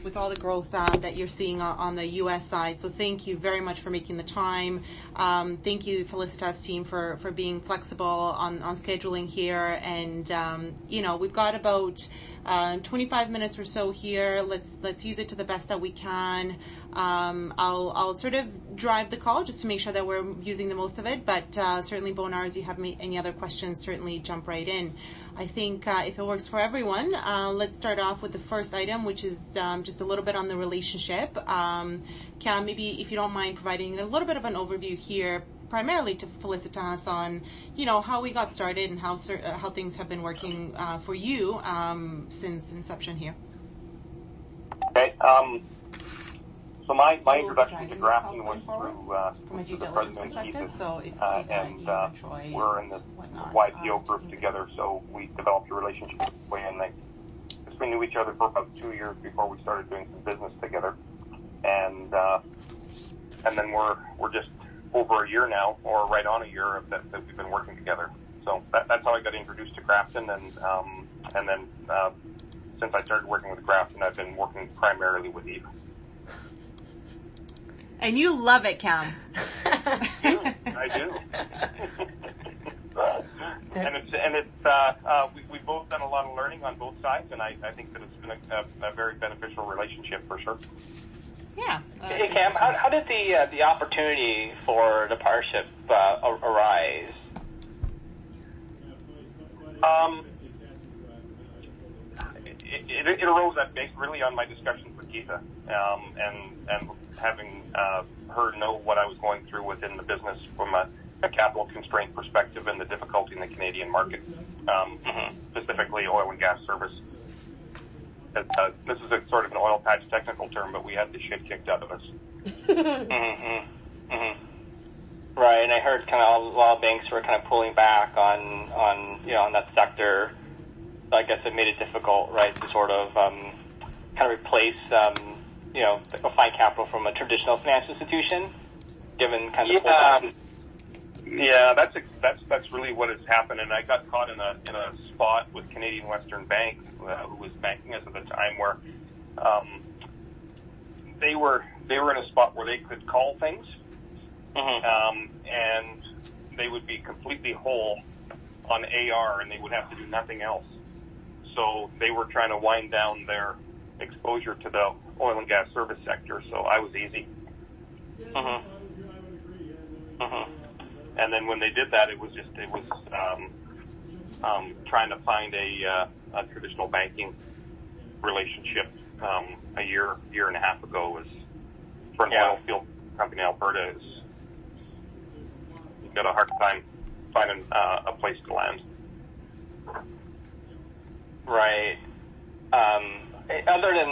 with all the growth that you're seeing on the U.S. side. So thank you very much for making the time. Thank you, Felicitas team, for being flexible on scheduling here. And, we've got about 25 minutes or so here. Let's use it to the best that we can. I'll sort of drive the call just to make sure that we're using the most of it. But certainly, Bonar, as you have any other questions, certainly jump right in. I think if it works for everyone, let's start off with the first item, which is just a little bit on the relationship. Cam, maybe if you don't mind providing a little bit of an overview here, primarily to Felicitas on, how we got started and how things have been working for you since inception here. Okay. So my introduction to Grafton was through the president and thesis, and we're in the YPO group together, so we developed a relationship way, and we knew each other for about 2 years before we started doing some business together, and then we're just over a year now, or right on a year that we've been working together. So that's how I got introduced to Grafton, and then since I started working with Grafton, I've been working primarily with Eve. And you love it, Cam. I do. We've both done a lot of learning on both sides, and I think that it's been a very beneficial relationship for sure. Yeah. Hey, Cam, how did the opportunity for the partnership arise? It arose based really on my discussions with Geetha, and having her know what I was going through within the business from a capital constraint perspective and the difficulty in the Canadian market, specifically oil and gas service. This is a sort of an oil patch technical term, but we had the shit kicked out of us. Right, and I heard kind of a lot of banks were kind of pulling back on that sector. I guess it made it difficult, right, to sort of kind of replace find capital from a traditional financial institution, given kind of pullback. Yeah, that's really what has happened, and I got caught in a spot with Canadian Western Bank, who was banking us at the time, where they were in a spot where they could call things, and they would be completely whole on AR, and they would have to do nothing else. So they were trying to wind down their exposure to the oil and gas service sector. So I was easy. And then when they did that, it was trying to find a traditional banking relationship. A year and a half ago was for an oil field company in Alberta. You've got a hard time finding a place to land. Right. Other than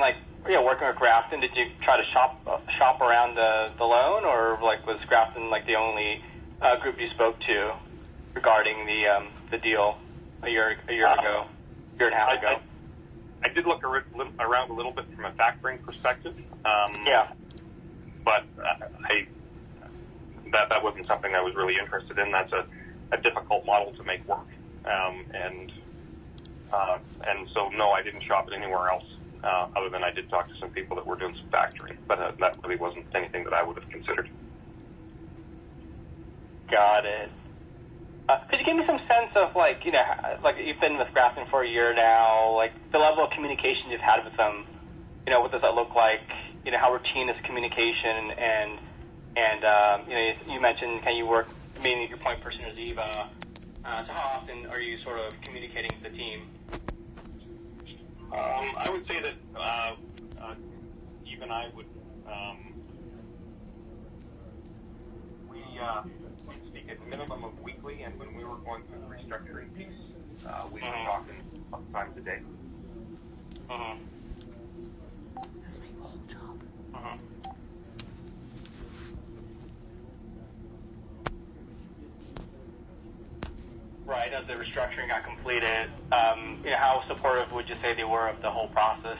working with Grafton, did you try to shop around the loan, or was Grafton the only group you spoke to regarding the deal a year ago, year and a half ago? I did look around a little bit from a factoring perspective. But that wasn't something I was really interested in. That's a difficult model to make work, and so no, I didn't shop it anywhere else. Other than I did talk to some people that were doing some factoring, but that really wasn't anything that I would have considered. Got it. Could you give me some sense of you've been with Grafton for a year now, the level of communication you've had with them? What does that look like? How routine is communication? And you mentioned you work, mainly your point person is Eva. So how often are you sort of communicating with the team? I would say that Eve and I would we speak at minimum of weekly, and when we were going through the restructuring piece, we were talking a couple times a day. That's my whole job. Right, as the restructuring got completed, how supportive would you say they were of the whole process?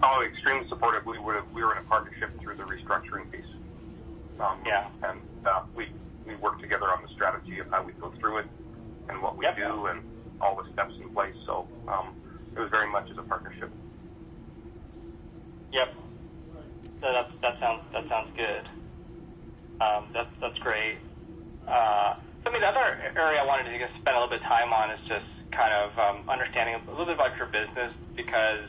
Oh, extremely supportive. We were in a partnership through the restructuring piece. And we worked together on the strategy of how we go through it and what we do and all the steps in place. So was very much as a partnership. Yep. So that sounds good. That's great. So the other area I wanted to just spend a little bit of time on is just kind of understanding a little bit about your business, because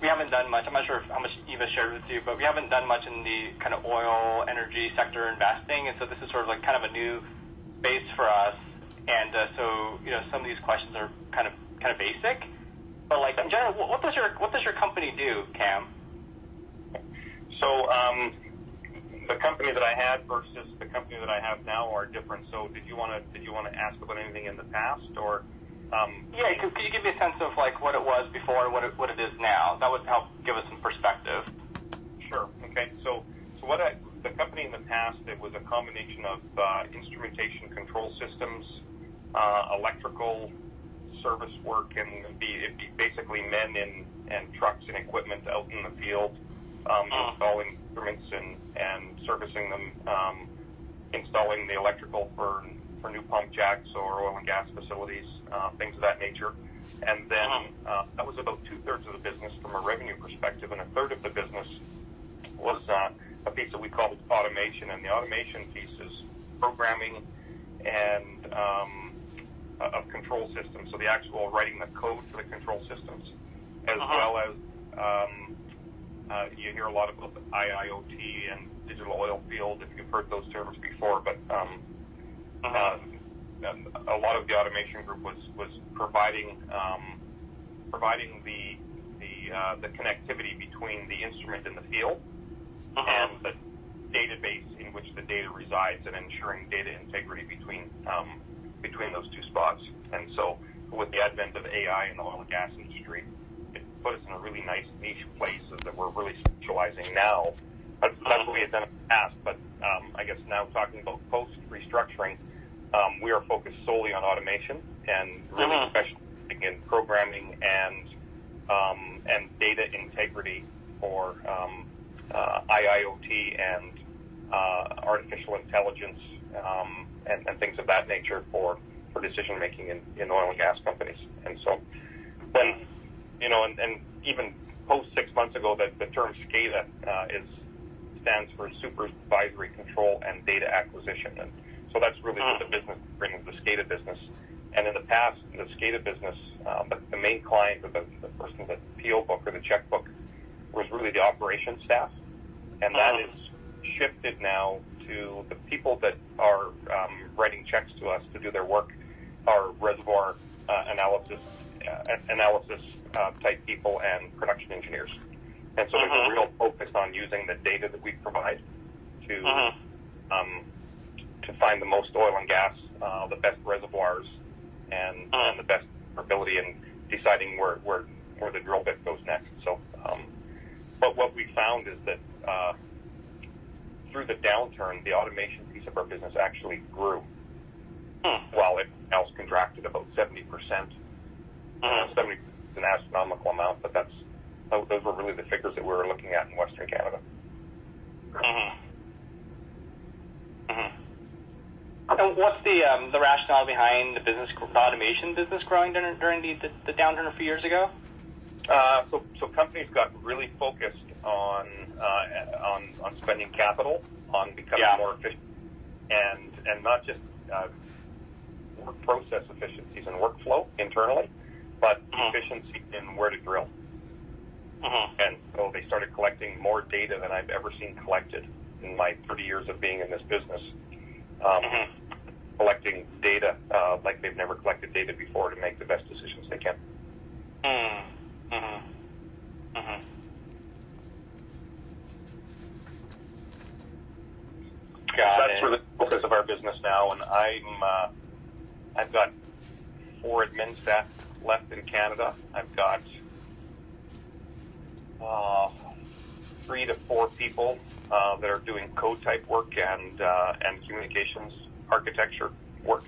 we haven't done much. I'm not sure how much Eva shared with you, but we haven't done much in the kind of oil, energy sector investing, and so this is sort of like kind of a new space for us. And so some of these questions are kind of basic, but like in general, what does your company do, Cam? So the company that I had versus the company that I have now are different. So did you want to ask about anything in the past, or? Yeah, could you give me a sense of like what it was before and what it is now? That would help give us some perspective. Sure. Okay. So the company in the past, it was a combination of instrumentation control systems, electrical service work, and it'd be basically men and trucks and equipment out in the field, installing instruments and servicing them, installing the electrical for new pump jacks or oil and gas facilities, things of that nature. And then that was about 2/3 of the business from a revenue perspective, and 1/3 of the business was a piece that we called automation. And the automation piece is programming and of control systems, so the actual writing the code for the control systems, as well as you hear a lot about the IIoT and digital oil field, if you've heard those terms before, but a lot of the automation group was providing the connectivity between the instrument in the field and the database in which the data resides, and ensuring data integrity between those two spots. And so with the advent of AI in the oil and gas industry, it put us in a really nice niche place that we're really specializing now. That's what we had done in the past, but I guess now talking about post-restructuring, we are focused solely on automation and really specializing in programming and data integrity for IIoT and artificial intelligence and things of that nature for decision making in oil and gas companies. And so when and even post 6 months ago, that the term SCADA stands for supervisory control and data acquisition. And so that's really what the business brings, the SCADA business. And in the past, the SCADA business, the main client, or the person with the PO book or the checkbook, was really the operations staff. And that is shifted now to the people that are writing checks to us to do their work, are reservoir analysis type people and production engineers. And so there's a real focus on using the data that we provide to find the most oil and gas, the best reservoirs, and the best ability in deciding where the drill bit goes next. So, but what we found is that through the downturn, the automation piece of our business actually grew, while it else contracted about 70%. 70% is an astronomical amount, but those were really the figures that we were looking at in Western Canada. And what's the rationale behind the automation business growing during the downturn a few years ago? So companies got really focused on spending capital on becoming more efficient, and not just work process efficiencies and workflow internally, but efficiency in where to drill. And so they started collecting more data than I've ever seen collected in my 30 years of being in this business. Collecting data like they've never collected data before to make the best decisions they can. That's really the focus of our business now, and I've got 4 admin staff left in Canada. I've got 3 to 4 people that are doing code type work and communications architecture work,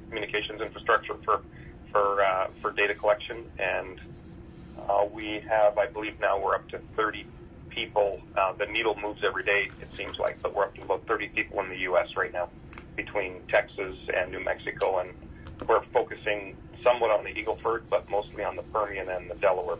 communications infrastructure for data collection, and we have, I believe now we're up to 30 people. The needle moves every day, it seems like, but we're up to about 30 people in the U.S. right now, between Texas and New Mexico, and we're focusing somewhat on the Eagle Ford, but mostly on the Permian and the Delaware.